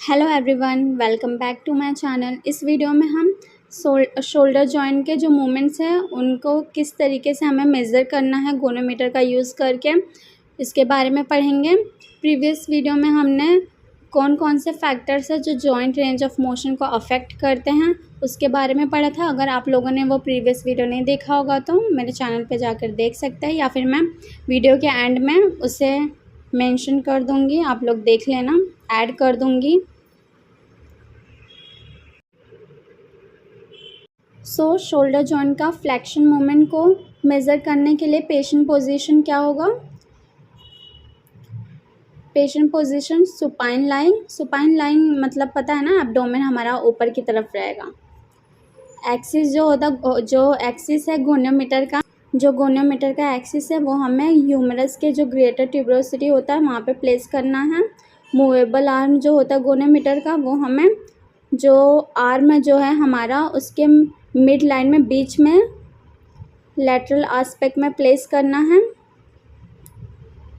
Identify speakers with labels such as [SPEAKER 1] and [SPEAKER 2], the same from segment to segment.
[SPEAKER 1] Hello everyone, welcome back to my channel. इस video में हम शोल्डर जॉइंट के जो मूवमेंट्स हैं उनको किस तरीके से हमें मेज़र करना है गोनोमीटर का यूज़ करके, इसके बारे में पढ़ेंगे। प्रीवियस वीडियो में हमने कौन कौन से फैक्टर्स हैं जो जॉइंट रेंज ऑफ मोशन को अफेक्ट करते हैं उसके बारे में पढ़ा था। अगर आप लोगों ने वो प्रीवियस वीडियो नहीं देखा होगा तो मेरे चैनल पे जाकर देख सकते हैं, या फिर मैं वीडियो के एंड में उसे मेंशन कर दूँगी, आप लोग देख लेना, ऐड कर दूँगी। शोल्डर जॉइंट का फ्लेक्शन मोमेंट को मेज़र करने के लिए पेशेंट पोजीशन क्या होगा? पेशेंट पोजीशन सुपाइन लाइन मतलब पता है ना, एब्डोमेन हमारा ऊपर की तरफ रहेगा। एक्सिस जो एक्सिस है गोनियोमीटर का एक्सिस है वो हमें ह्यूमरस के जो ग्रेटर ट्यूबरोसिटी होता है वहाँ पे प्लेस करना है। मूवेबल आर्म जो होता है गोनियोमीटर का वो हमें जो आर्म जो है हमारा उसके मिड लाइन में बीच में लेटरल एस्पेक्ट में प्लेस करना है।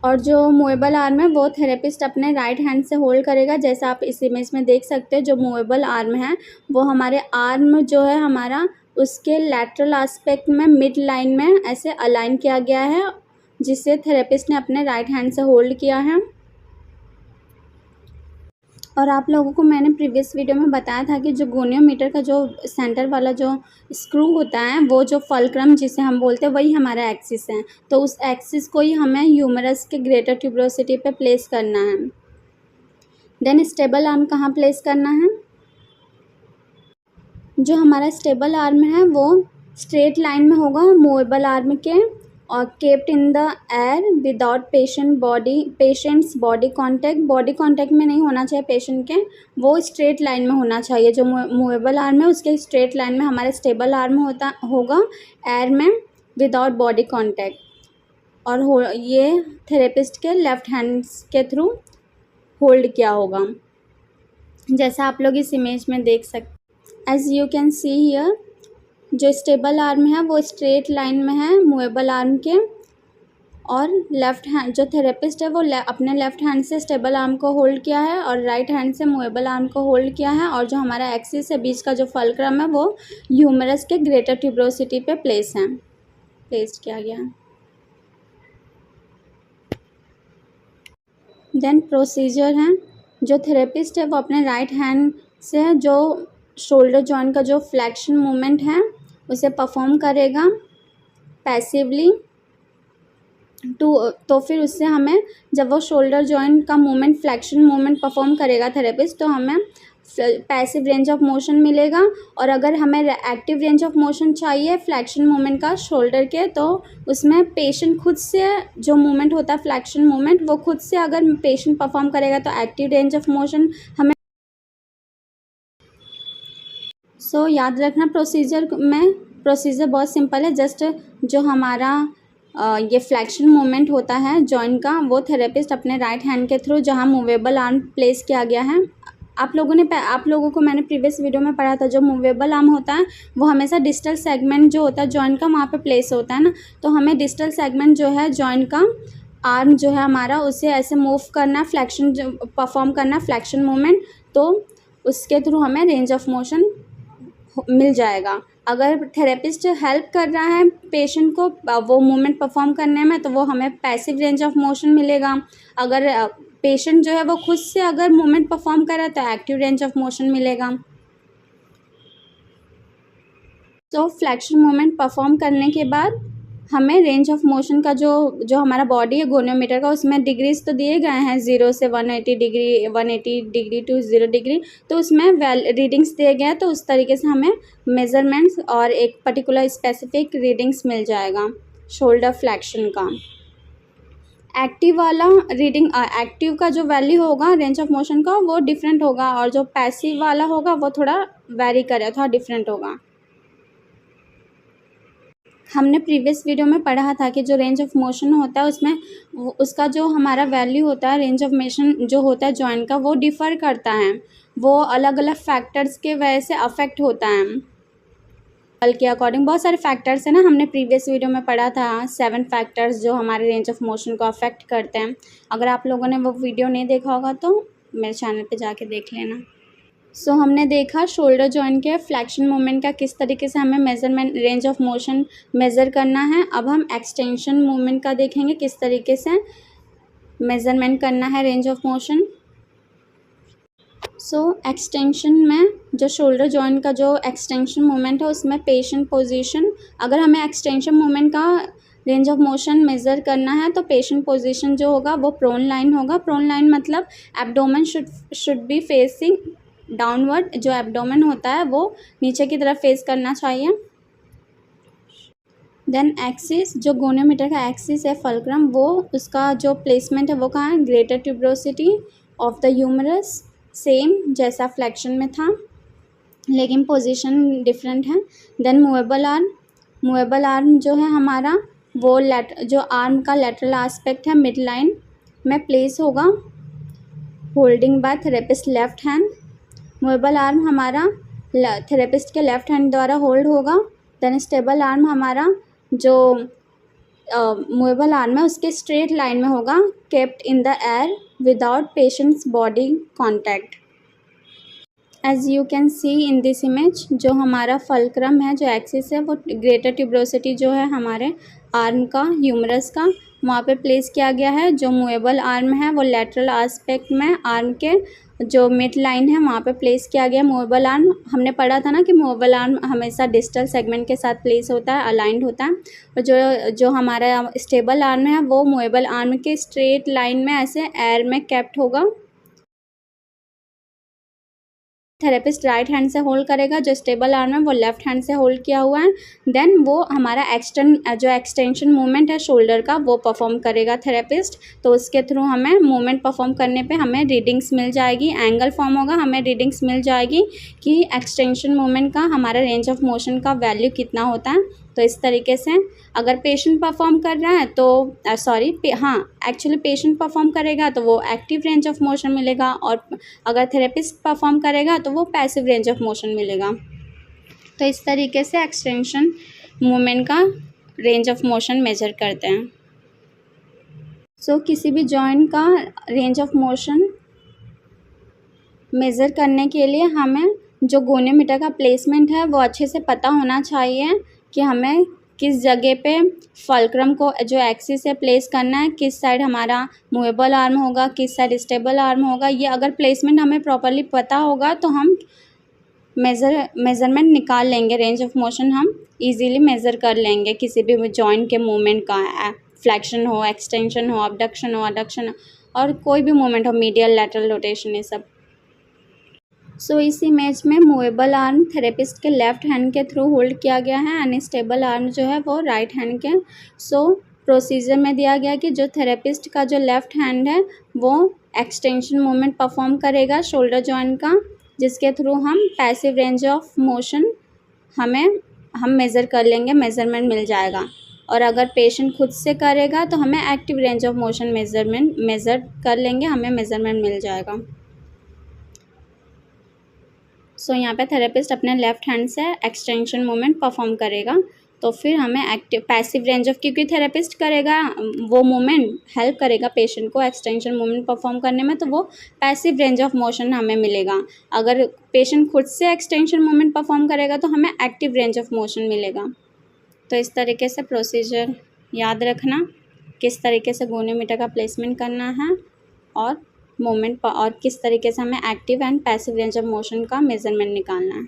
[SPEAKER 1] और जो मूवेबल आर्म है वो थेरेपिस्ट अपने राइट हैंड से होल्ड करेगा। जैसा आप इस इमेज में देख सकते हैं, जो मूवेबल आर्म है वो हमारे आर्म जो है हमारा उसके लेटरल एस्पेक्ट में मिड लाइन में ऐसे अलाइन किया गया है, जिसे थेरेपिस्ट ने अपने राइट हैंड से होल्ड किया है। और आप लोगों को मैंने प्रीवियस वीडियो में बताया था कि जो गोनियोमीटर का जो सेंटर वाला जो स्क्रू होता है वो जो फल्क्रम जिसे हम बोलते हैं वही हमारा एक्सिस है। तो उस एक्सिस को ही हमें ह्यूमरस के ग्रेटर ट्यूबरोसिटी पे प्लेस करना है। देन स्टेबल आर्म कहाँ प्लेस करना है? जो हमारा स्टेबल आर्म है वो स्ट्रेट लाइन में होगा मूवेबल आर्म के, और kept in the air without patient's body contact में नहीं होना चाहिए पेशेंट के, वो स्ट्रेट लाइन में होना चाहिए। जो मूवेबल आर्म है उसके स्ट्रेट लाइन में हमारा स्टेबल आर्म होगा एयर में विदाउट बॉडी कांटेक्ट, और ये थेरेपिस्ट के लेफ्ट हैंड्स के थ्रू होल्ड किया होगा, जैसा आप लोग इस इमेज में देख सकते। As you can see here, जो स्टेबल आर्म है वो स्ट्रेट लाइन में है मूवेबल आर्म के, और लेफ़्ट हैंड जो थेरेपिस्ट है वो अपने लेफ़्ट हैंड से स्टेबल आर्म को होल्ड किया है और राइट हैंड से मूवेबल आर्म को होल्ड किया है। और जो हमारा एक्सिस है बीच का जो फल्क्रम है वो ह्यूमरस के ग्रेटर ट्यूबरोसिटी पे प्लेस किया गया है। देन प्रोसीजर है, जो थेरेपिस्ट है वो अपने राइट हैंड से जो शोल्डर जॉइंट का जो फ्लेक्शन मूवमेंट है उसे परफॉर्म करेगा पैसिवली। तो फिर उससे हमें जब वो शोल्डर जॉइंट का मूवमेंट फ्लेक्शन मूवमेंट परफॉर्म करेगा थेरेपिस्ट, तो हमें पैसिव रेंज ऑफ मोशन मिलेगा। और अगर हमें एक्टिव रेंज ऑफ मोशन चाहिए फ्लेक्शन मूवमेंट का शोल्डर के, तो उसमें पेशेंट खुद से जो मूवमेंट होता है फ्लेक्शन मूवमेंट वो खुद से अगर पेशेंट परफॉर्म करेगा तो एक्टिव रेंज ऑफ मोशन हमें। याद रखना प्रोसीजर बहुत सिंपल है। जस्ट जो हमारा ये फ्लेक्शन मूवमेंट होता है जॉइंट का वो थेरेपिस्ट अपने राइट हैंड के थ्रू जहाँ मूवेबल आर्म प्लेस किया गया है, आप लोगों को मैंने प्रीवियस वीडियो में पढ़ा था, जो मूवेबल आर्म होता है वो हमेशा डिस्टल सेगमेंट जो होता है जॉइंट का वहाँ पे प्लेस होता है ना, तो हमें डिस्टल सेगमेंट जो है जॉइंट का आर्म जो है हमारा उसे ऐसे मूव करना, फ्लेक्शन जो परफॉर्म करना फ्लेक्शन मूवमेंट, तो उसके थ्रू हमें रेंज ऑफ मोशन मिल जाएगा। अगर थेरेपिस्ट हेल्प कर रहा है पेशेंट को वो मूवमेंट परफॉर्म करने में तो वो हमें पैसिव रेंज ऑफ मोशन मिलेगा। अगर पेशेंट जो है वो खुद से अगर मूवमेंट परफॉर्म कर रहा है तो एक्टिव रेंज ऑफ मोशन मिलेगा। तो फ्लेक्शन मूवमेंट परफॉर्म करने के बाद हमें रेंज ऑफ मोशन का जो हमारा बॉडी है गोनियोमीटर का उसमें डिग्रीज तो दिए गए हैं 0 से 180 डिग्री टू 0 डिग्री, तो उसमें रीडिंग्स दिए गए हैं, तो उस तरीके से हमें मेजरमेंट्स और एक पर्टिकुलर स्पेसिफिक रीडिंग्स मिल जाएगा शोल्डर फ्लेक्शन का। एक्टिव का जो वैल्यू होगा रेंज ऑफ मोशन का वो डिफरेंट होगा, और जो पैसिव वाला होगा वो थोड़ा वेरी करेगा, थोड़ा डिफरेंट होगा। हमने प्रीवियस वीडियो में पढ़ा था कि जो रेंज ऑफ मोशन होता है उसमें उसका जो हमारा वैल्यू होता है रेंज ऑफ मोशन जो होता है जॉइंट का वो डिफ़र करता है, वो अलग अलग फैक्टर्स के वजह से अफेक्ट होता है। के अकॉर्डिंग बहुत सारे फैक्टर्स हैं ना, हमने प्रीवियस वीडियो में पढ़ा था 7 फैक्टर्स जो हमारे रेंज ऑफ मोशन को अफेक्ट करते हैं। अगर आप लोगों ने वो वीडियो नहीं देखा होगा तो मेरे चैनल पे जाके देख लेना। सो हमने देखा शोल्डर जॉइंट के फ्लेक्शन मूवमेंट का किस तरीके से हमें measurement range of motion measure करना है। अब हम एक्सटेंशन मूवमेंट का देखेंगे किस तरीके से मेज़रमेंट करना है range of motion. So extension में जो शोल्डर जॉइंट का जो एक्सटेंशन मूवमेंट है उसमें पेशेंट पोजीशन, अगर हमें एक्सटेंशन मूवमेंट का रेंज ऑफ मोशन मेज़र करना है तो पेशेंट पोजीशन जो होगा वो प्रोन लाइन होगा। प्रोन लाइन मतलब abdomen should be facing downward, जो एब्डोमेन होता है वो नीचे की तरफ फेस करना चाहिए। देन एक्सिस, जो गोनियोमीटर का एक्सिस है फल्क्रम, वो उसका जो प्लेसमेंट है वो कहाँ है, greater tuberosity of the humerus, same जैसा फ्लेक्शन में था लेकिन पोजीशन डिफरेंट है। Then movable arm, movable arm जो है हमारा वो जो आर्म का लेटरल एस्पेक्ट है मिड लाइन में प्लेस होगा, holding by therapist left hand. Movable arm हमारा थेरेपिस्ट के लेफ्ट हैंड द्वारा होल्ड होगा। देन स्टेबल आर्म हमारा जो मूवेबल आर्म है उसके स्ट्रेट लाइन में होगा, kept in the air without patient's body contact. As you can see in this image, जो हमारा फल्क्रम है जो एक्सिस है वो ग्रेटर ट्यूबरोसिटी जो है हमारे आर्म का ह्यूमरस का वहाँ पे प्लेस किया गया है। जो मूवेबल आर्म है वो लेटरल एस्पेक्ट में आर्म के जो मिड लाइन है वहाँ पे प्लेस किया गया। मूवेबल आर्म हमने पढ़ा था ना कि मूवेबल आर्म हमेशा डिस्टल सेगमेंट के साथ प्लेस होता है, अलाइंड होता है। और जो हमारा स्टेबल आर्म है वो मूवेबल आर्म के स्ट्रेट लाइन में ऐसे एयर में कैप्ट होगा। थेरेपिस्ट राइट हैंड से होल्ड करेगा, जो स्टेबल आर्म है वो लेफ्ट हैंड से होल्ड किया हुआ है। देन वो हमारा जो एक्सटेंशन मूवमेंट है शोल्डर का वो परफॉर्म करेगा थेरेपिस्ट। तो उसके थ्रू हमें मूवमेंट परफॉर्म करने पे हमें रीडिंग्स मिल जाएगी, एंगल फॉर्म होगा, हमें रीडिंग्स मिल जाएगी कि एक्सटेंशन मूवमेंट का हमारा रेंज ऑफ मोशन का वैल्यू कितना होता है। तो इस तरीके से अगर पेशेंट परफॉर्म कर रहा है तो एक्चुअली पेशेंट परफॉर्म करेगा तो वो एक्टिव रेंज ऑफ मोशन मिलेगा, और अगर थेरेपिस्ट परफॉर्म करेगा तो वो पैसिव रेंज ऑफ मोशन मिलेगा। तो इस तरीके से एक्सटेंशन मूवमेंट का रेंज ऑफ मोशन मेजर करते हैं। सो किसी भी जॉइंट का रेंज ऑफ मोशन मेज़र करने के लिए हमें जो गोनियोमीटर का प्लेसमेंट है वो अच्छे से पता होना चाहिए कि हमें किस जगह पे फल्क्रम को जो एक्सिस है प्लेस करना है, किस साइड हमारा मूवेबल आर्म होगा, किस साइड स्टेबल आर्म होगा। ये अगर प्लेसमेंट हमें प्रॉपर्ली पता होगा तो हम मेज़रमेंट निकाल लेंगे, रेंज ऑफ मोशन हम इजीली मेज़र कर लेंगे किसी भी जॉइंट के मूवमेंट का, फ्लेक्शन हो, एक्सटेंशन हो, अबडक्शन हो, अडक्शन और कोई भी मूवमेंट हो, मीडियल लैटरल रोटेशन, ये सब। सो इस इमेज में मूवेबल आर्म थेरेपिस्ट के लेफ्ट हैंड के थ्रू होल्ड किया गया है, अनस्टेबल आर्म जो है वो राइट हैंड के। सो प्रोसीजर में दिया गया कि जो थेरेपिस्ट का जो लेफ्ट हैंड है वो एक्सटेंशन मूवमेंट परफॉर्म करेगा शोल्डर जॉइंट का, जिसके थ्रू हम पैसिव रेंज ऑफ मोशन हम मेज़र कर लेंगे, मेज़रमेंट मिल जाएगा। और अगर पेशेंट खुद से करेगा तो हमें active range of motion measure कर लेंगे, हमें मेज़रमेंट मिल जाएगा। सो यहाँ पे थेरेपिस्ट अपने लेफ्ट हैंड से एक्सटेंशन मूवमेंट परफॉर्म करेगा, तो फिर हमें एक्टिव पैसिव रेंज ऑफ, क्योंकि थेरेपिस्ट करेगा वो मूवमेंट हेल्प करेगा पेशेंट को एक्सटेंशन मूवमेंट परफॉर्म करने में, तो वो पैसिव रेंज ऑफ मोशन हमें मिलेगा। अगर पेशेंट खुद से एक्सटेंशन मूवमेंट परफॉर्म करेगा तो हमें एक्टिव रेंज ऑफ मोशन मिलेगा। तो इस तरीके से प्रोसीजर याद रखना, किस तरीके से गोनियोमीटर का प्लेसमेंट करना है और मूवमेंट और किस तरीके से हमें active and passive range of motion का मेज़रमेंट निकालना है।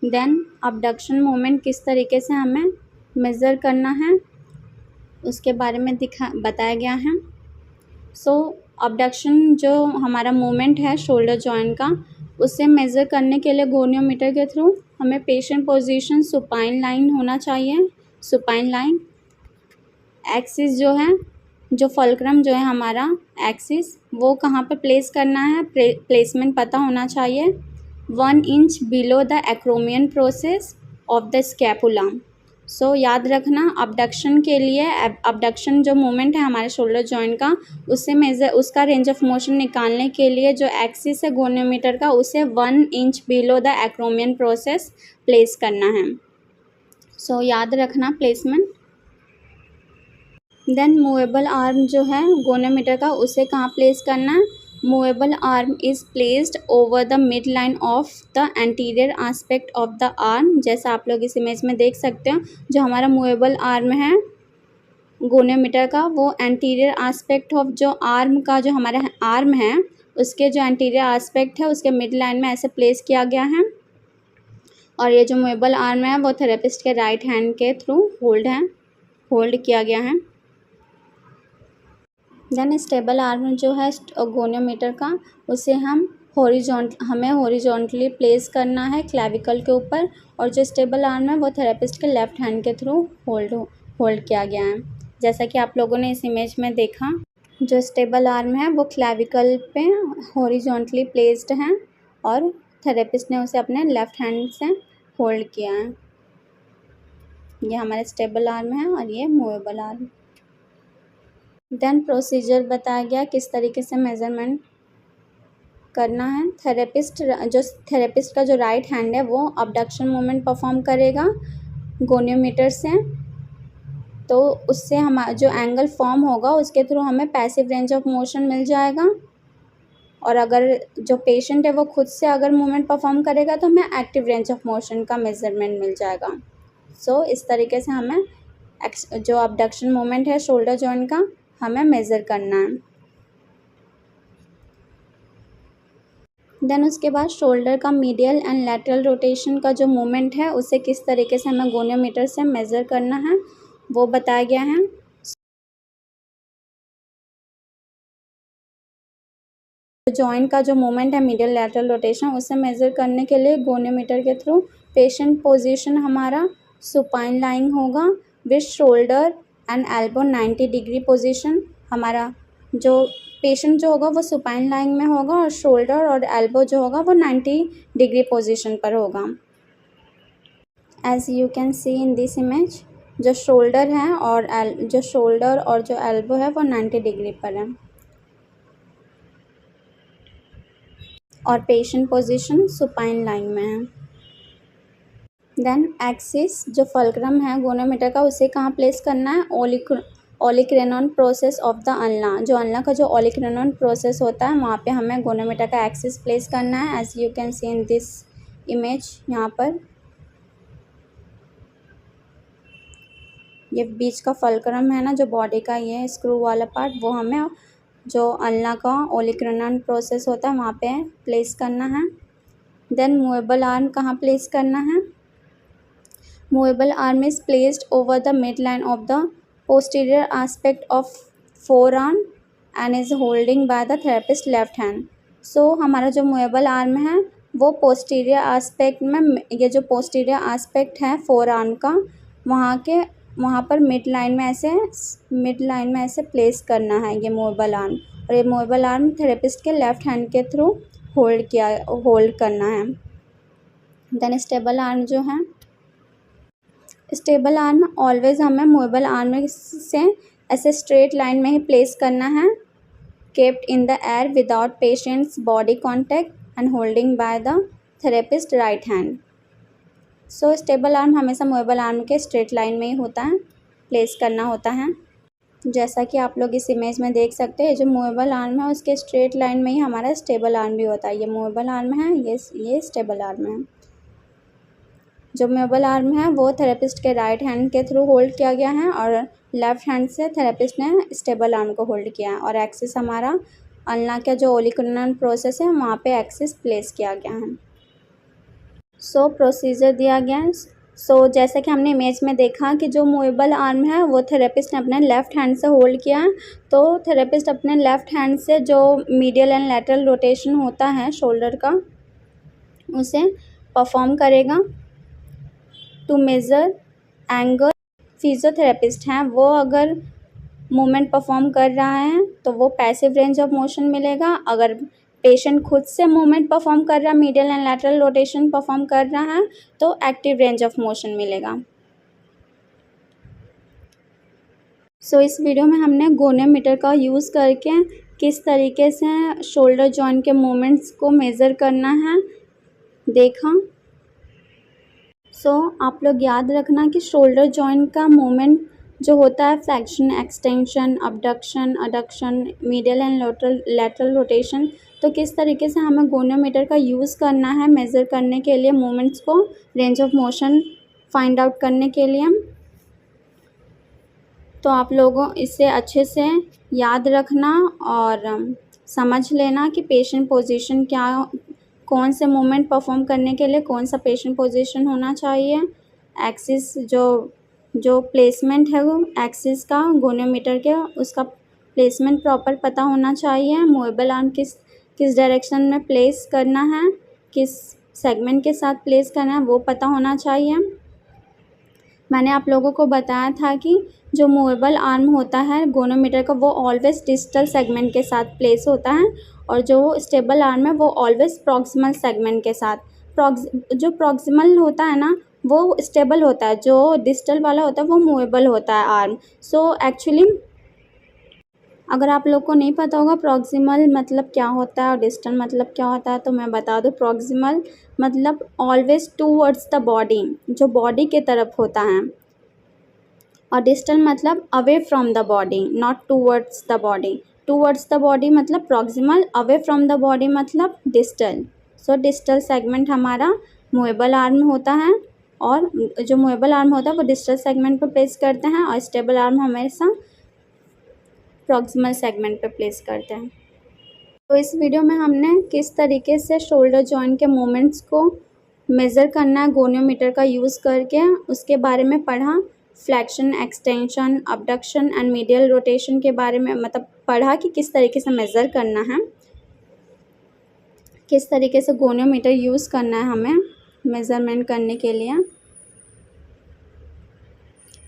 [SPEAKER 1] देन अबडक्शन मूवमेंट किस तरीके से हमें मेज़र करना है उसके बारे में बताया गया है। सो अबडक्शन जो हमारा मूवमेंट है शोल्डर जॉइंट का, उसे मेज़र करने के लिए गोनियोमीटर के थ्रू हमें पेशेंट पोजीशन सुपाइन लाइन होना चाहिए, सुपाइन लाइन। एक्सिस जो फल्क्रम जो है हमारा एक्सिस वो कहाँ पे प्लेस करना है, प्लेसमेंट पता होना चाहिए। 1 inch below the acromion process of the scapula. So याद रखना अबडक्शन के लिए, अबडक्शन जो मूवमेंट है हमारे शोल्डर जॉइंट का, उसका रेंज ऑफ मोशन निकालने के लिए जो एक्सिस है गोनियोमीटर का उसे 1 inch below the acromion process place करना है। सो याद रखना प्लेसमेंट। देन मूवेबल आर्म जो है गोनियोमीटर का उसे कहाँ प्लेस करना है, movable arm is placed over the mid line of the anterior aspect of the arm. जैसा आप लोग इस इमेज में देख सकते हो, जो हमारा मूवेबल आर्म है गोनियोमीटर का, वो एंटीरियर आस्पेक्ट ऑफ जो आर्म का, जो हमारा आर्म है उसके जो एंटीरियर आस्पेक्ट है उसके मिड लाइन में ऐसे प्लेस किया गया है। और ये जो मूवेबल आर्म है वो थेरेपिस्ट के राइट हैंड के थ्रू होल्ड किया गया है। देन स्टेबल आर्म जो है गोनियोमीटर का, उसे हमें हॉरिजॉन्टली प्लेस करना है क्लेविकल के ऊपर, और जो स्टेबल आर्म है वो थेरेपिस्ट के लेफ्ट हैंड के थ्रू होल्ड किया गया है। जैसा कि आप लोगों ने इस इमेज में देखा, जो स्टेबल आर्म है वो क्लेविकल पे हॉरिजॉन्टली प्लेस्ड है और थेरेपिस्ट ने उसे अपने लेफ्ट हैंड से होल्ड किया है। ये हमारा स्टेबल आर्म है और ये मूवेबल आर्म। देन प्रोसीजर बताया गया किस तरीके से मेज़रमेंट करना है। थेरेपिस्ट का जो राइट हैंड है वो अबडक्शन मूवमेंट परफॉर्म करेगा गोनियोमीटर से, तो उससे हमारा जो एंगल फॉर्म होगा उसके थ्रू हमें पैसिव रेंज ऑफ मोशन मिल जाएगा। और अगर जो पेशेंट है वो खुद से अगर मूवमेंट परफॉर्म करेगा तो हमें एक्टिव रेंज ऑफ मोशन का मेज़रमेंट मिल जाएगा। सो इस तरीके से हमें जो अबडक्शन मूवमेंट है शोल्डर जॉइंट का हमें मेज़र करना है। देन उसके बाद शोल्डर का मीडियल एंड लैटरल रोटेशन का जो मूवमेंट है उसे किस तरीके से हमें गोनियोमीटर से मेज़र करना है वो बताया गया है। जॉइंट का जो मूवमेंट है मीडियल लैटरल रोटेशन, उसे मेज़र करने के लिए गोनियोमीटर के थ्रू पेशेंट पोजीशन हमारा सुपाइन लाइंग होगा with shoulder and elbow 90 degree position. हमारा जो पेशेंट जो होगा वो सुपाइन लाइंग में होगा और शोल्डर और एल्बो जो होगा वो 90 डिग्री पोजीशन पर होगा। As you can see in this image, जो शोल्डर है और जो एल्बो है वो 90 डिग्री पर है और पेशेंट पोजीशन सुपाइन लाइन में है। देन एक्सिस जो फल्क्रम है गोनियोमीटर का, उसे कहाँ प्लेस करना है, ओलिक्रेनॉन प्रोसेस ऑफ द अल्ना। जो अल्ना का जो ओलिक्रेनॉन प्रोसेस होता है वहाँ पे हमें गोनियोमीटर का एक्सिस प्लेस करना है। As you can see in this image, यहाँ पर ये बीच का फल्क्रम है ना, जो बॉडी का ये स्क्रू वाला पार्ट, वो हमें जो अल्ना का ओलिक्रेनॉन प्रोसेस होता है वहाँ पे प्लेस करना है। देन मूवेबल आर्म कहाँ प्लेस करना है, movable arm is placed over the mid line of the posterior aspect of forearm and is holding by the therapist left hand. So हमारा जो मूवेबल आर्म है वो पोस्टीरियर आस्पेक्ट में, ये जो पोस्टीरियर आस्पेक्ट है फोर आर्म का, वहाँ पर मिड लाइन में ऐसे प्लेस करना है ये मूवेबल आर्म। और ये मूवेबल आर्म थेरेपिस्ट के लेफ्ट हैंड के थ्रू होल्ड करना है। देन स्टेबल आर्म जो है, स्टेबल आर्म ऑलवेज हमें मूवेबल आर्म से ऐसे स्ट्रेट लाइन में ही प्लेस करना है, kept in the air without patient's body contact and holding by the therapist right hand. So stable arm हमेशा मूवेबल आर्म के स्ट्रेट लाइन में ही होता है, प्लेस करना होता है। जैसा कि आप लोग इस इमेज में देख सकते हैं, जो मूवेबल आर्म है उसके स्ट्रेट लाइन में ही हमारा स्टेबल आर्म भी होता है। ये मूवेबल आर्म है, ये स्टेबल आर्म है। जो मूवेबल आर्म है वो थेरेपिस्ट के राइट हैंड के थ्रू होल्ड किया गया है और लेफ्ट हैंड से थेरेपिस्ट ने स्टेबल आर्म को होल्ड किया है। और एक्सिस हमारा अल्ना का जो ओलिक्रेनॉन प्रोसेस है वहाँ पे एक्सिस प्लेस किया गया है। सो प्रोसीजर दिया गया है। सो जैसा कि हमने इमेज में देखा कि जो मूवेबल आर्म है वो थेरेपिस्ट ने अपने लेफ़्ट हैंड से होल्ड किया है, तो थेरेपिस्ट अपने लेफ़्ट हैंड से जो मीडियल एंड लैटरल रोटेशन होता है शोल्डर का उसे परफॉर्म करेगा टू मेज़र एंगल। फिजियोथेरेपिस्ट हैं वो अगर मूवमेंट परफॉर्म कर रहा है तो वो पैसिव रेंज ऑफ मोशन मिलेगा। अगर पेशेंट खुद से मूवमेंट परफॉर्म कर रहा है, medial and lateral rotation perform कर रहा है, तो एक्टिव रेंज ऑफ मोशन मिलेगा। सो इस वीडियो में हमने गोनियोमीटर का यूज़ करके किस तरीके से शोल्डर जॉइंट के मूवमेंट्स को मेज़र करना है देखा। सो आप लोग याद रखना कि शोल्डर जॉइंट का मूवमेंट जो होता है flexion, extension, abduction, adduction, medial and lateral rotation. तो किस तरीके से हमें गोनियोमीटर का यूज़ करना है मेज़र करने के लिए मूवमेंट्स को, range of motion find out करने के लिए। तो आप लोगों इसे अच्छे से याद रखना और समझ लेना कि पेशेंट पोजीशन क्या, कौन से मूवमेंट परफॉर्म करने के लिए कौन सा पेशेंट पोजीशन होना चाहिए। एक्सिस जो प्लेसमेंट है वो एक्सिस का गोनियोमीटर के, उसका प्लेसमेंट प्रॉपर पता होना चाहिए। मूवेबल आर्म किस डायरेक्शन में प्लेस करना है, किस सेगमेंट के साथ प्लेस करना है वो पता होना चाहिए। मैंने आप लोगों को बताया था कि जो मूवेबल आर्म होता है गोनोमीटर का वो ऑलवेज डिस्टल सेगमेंट के साथ प्लेस होता है, और जो स्टेबल आर्म है वो ऑलवेज प्रॉक्सिमल सेगमेंट के साथ। जो प्रॉक्सिमल होता है ना वो स्टेबल होता है, जो डिस्टल वाला होता है वो मूवेबल होता है आर्म। सो एक्चुअली अगर आप लोग को नहीं पता होगा प्रॉक्सिमल मतलब क्या होता है और डिस्टल मतलब क्या होता है, तो मैं बता दूँ। प्रॉक्सिमल मतलब ऑलवेज टूवर्ड्स द बॉडी, जो बॉडी के तरफ होता है, और डिस्टल मतलब away from the body, not towards the body. Towards the body मतलब proximal, away from the body मतलब डिस्टल। सो डिस्टल सेगमेंट हमारा मूवेबल आर्म होता है, और जो मूवेबल आर्म होता है वो डिस्टल सेगमेंट पर प्लेस करते हैं, और स्टेबल आर्म हमेशा प्रॉक्सिमल सेगमेंट पे प्लेस करते हैं। तो इस वीडियो में हमने किस तरीके से शोल्डर जॉइंट के मूवमेंट्स को मेज़र करना है गोनियोमीटर का यूज़ करके उसके बारे में पढ़ा। Flexion, extension, abduction and medial rotation के बारे में मतलब पढ़ा कि किस तरीके से मेज़र करना है, किस तरीके से गोनियोमीटर यूज़ करना है हमें मेज़रमेंट करने के लिए।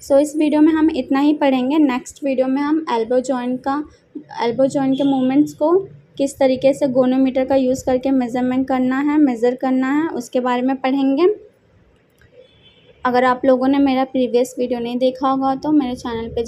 [SPEAKER 1] सो इस वीडियो में हम इतना ही पढ़ेंगे। नेक्स्ट वीडियो में हम एल्बो जॉइंट के मूवमेंट्स को किस तरीके से गोनोमीटर का यूज़ करके मेज़रमेंट करना है, मेज़र करना है, उसके बारे में पढ़ेंगे। अगर आप लोगों ने मेरा प्रीवियस वीडियो नहीं देखा होगा तो मेरे चैनल पे